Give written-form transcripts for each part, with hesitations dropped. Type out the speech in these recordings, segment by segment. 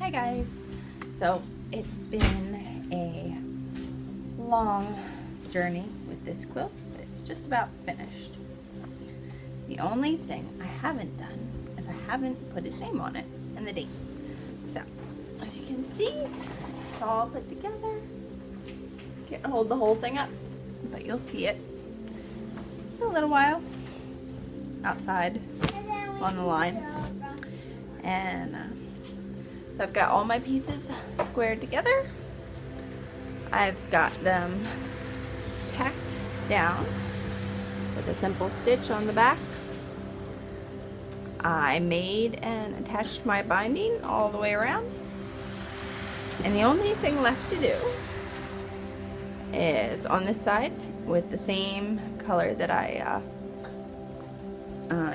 Hi guys. So it's been a long journey with this quilt, but it's just about finished. The only thing I haven't done is I haven't put his name on it and the date. So as you can see, it's all put together. Can't hold the whole thing up, but you'll see it in a little while outside on the line. And so I've got all my pieces squared together. I've got them tacked down with a simple stitch on the back. I made and attached my binding all the way around. And the only thing left to do is on this side with the same color that I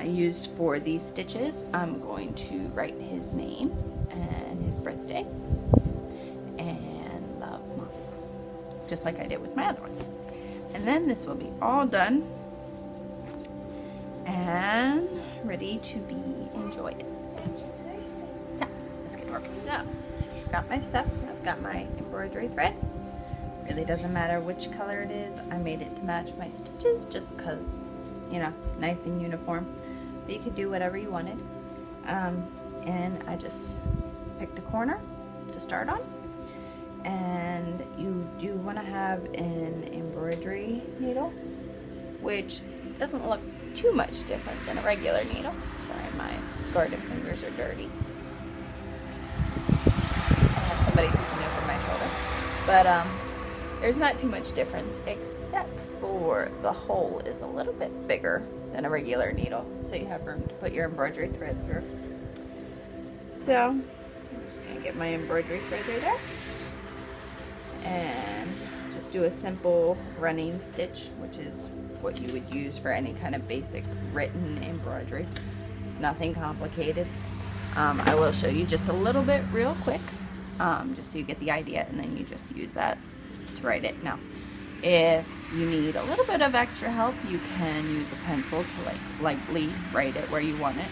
used for these stitches, I'm going to write his name and his birthday and love mom, just like I did with my other one. And then this will be all done and ready to be enjoyed. So let's get working. So I've got my stuff. I've got my embroidery thread. Really doesn't matter which color it is. I made it to match my stitches just because, you know, nice and uniform. But you could do whatever you wanted. And I just picked a corner to start on. And you do want to have an embroidery needle, which doesn't look too much different than a regular needle. Sorry, my garden fingers are dirty. I have somebody looking over my shoulder. But there's not too much difference, except for the hole is a little bit bigger than a regular needle, so you have room to put your embroidery thread through. So I'm just going to get my embroidery thread there and just do a simple running stitch, which is what you would use for any kind of basic written embroidery. It's nothing complicated. I will show you just a little bit real quick, just so you get the idea, and then you just use that to write it. Now, if you need a little bit of extra help, you can use a pencil to lightly write it where you want it.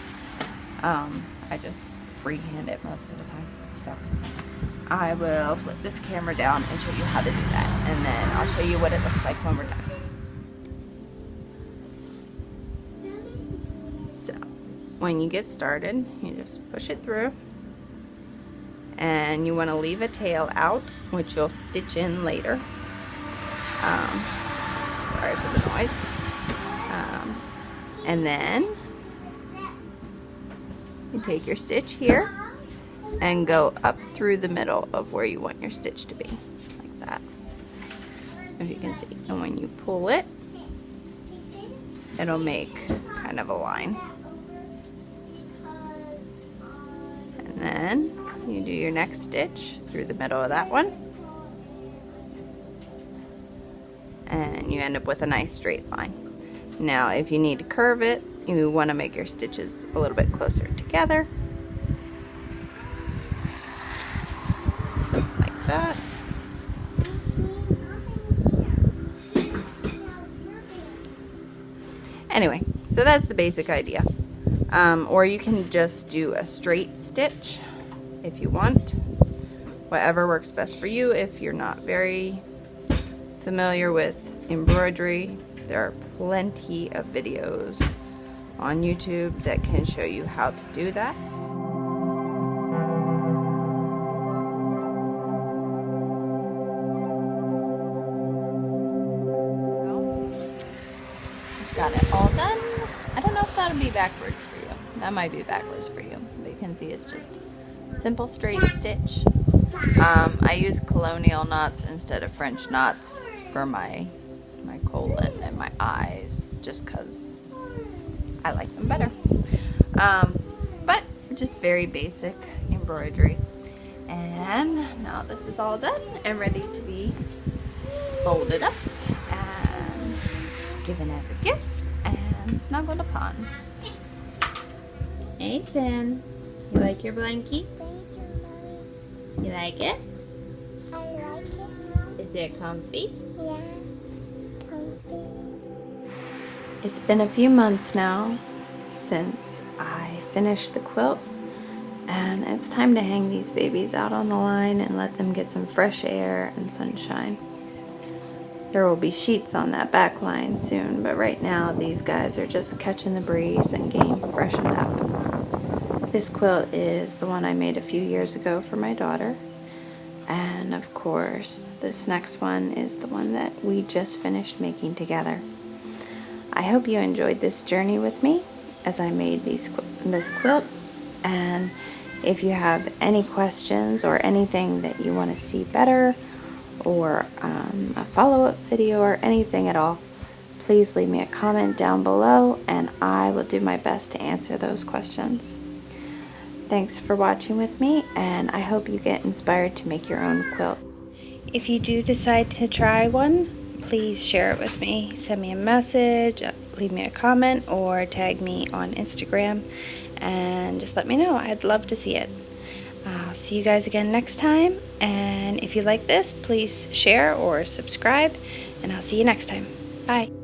I just freehand it most of the time. So I will flip this camera down and show you how to do that, and then I'll show you what it looks like when we're done. So when you get started, you just push it through, and you want to leave a tail out, which you'll stitch in later. Sorry for the noise. And then you take your stitch here and go up through the middle of where you want your stitch to be, like that, if you can see. And when you pull it, it'll make kind of a line. And then you do your next stitch through the middle of that one, and you end up with a nice straight line. Now if you need to curve it, you want to make your stitches a little bit closer together, like that. Anyway, so that's the basic idea. Or you can just do a straight stitch if you want. Whatever works best for you. If you're not very familiar with embroidery, there are plenty of videos on YouTube that can show you how to do that. Got it all done. I don't know if that'll be backwards for you. That might be backwards for you, but you can see it's just simple straight stitch. I use colonial knots instead of French knots for my colon and my eyes, just because I like them better. But just very basic embroidery. And now this is all done and ready to be folded up and given as a gift and snuggled upon. Hey Finn, you like your blankie? You like it? I like it, Mom. Is it comfy? Yeah, comfy. It's been a few months now since I finished the quilt, And it's time to hang these babies out on the line and let them get some fresh air and sunshine. There will be sheets on that back line soon, but right now these guys are just catching the breeze and getting freshened up. This quilt is the one I made a few years ago for my daughter. And of course, this next one is the one that we just finished making together. I hope you enjoyed this journey with me as I made this quilt. And if you have any questions or anything that you want to see better, or a follow-up video or anything at all, please leave me a comment down below and I will do my best to answer those questions. Thanks for watching with me, and I hope you get inspired to make your own quilt. If you do decide to try one, please share it with me. Send me a message, leave me a comment, or tag me on Instagram and just let me know. I'd love to see it. I'll see you guys again next time, and if you like this, please share or subscribe, and I'll see you next time. Bye.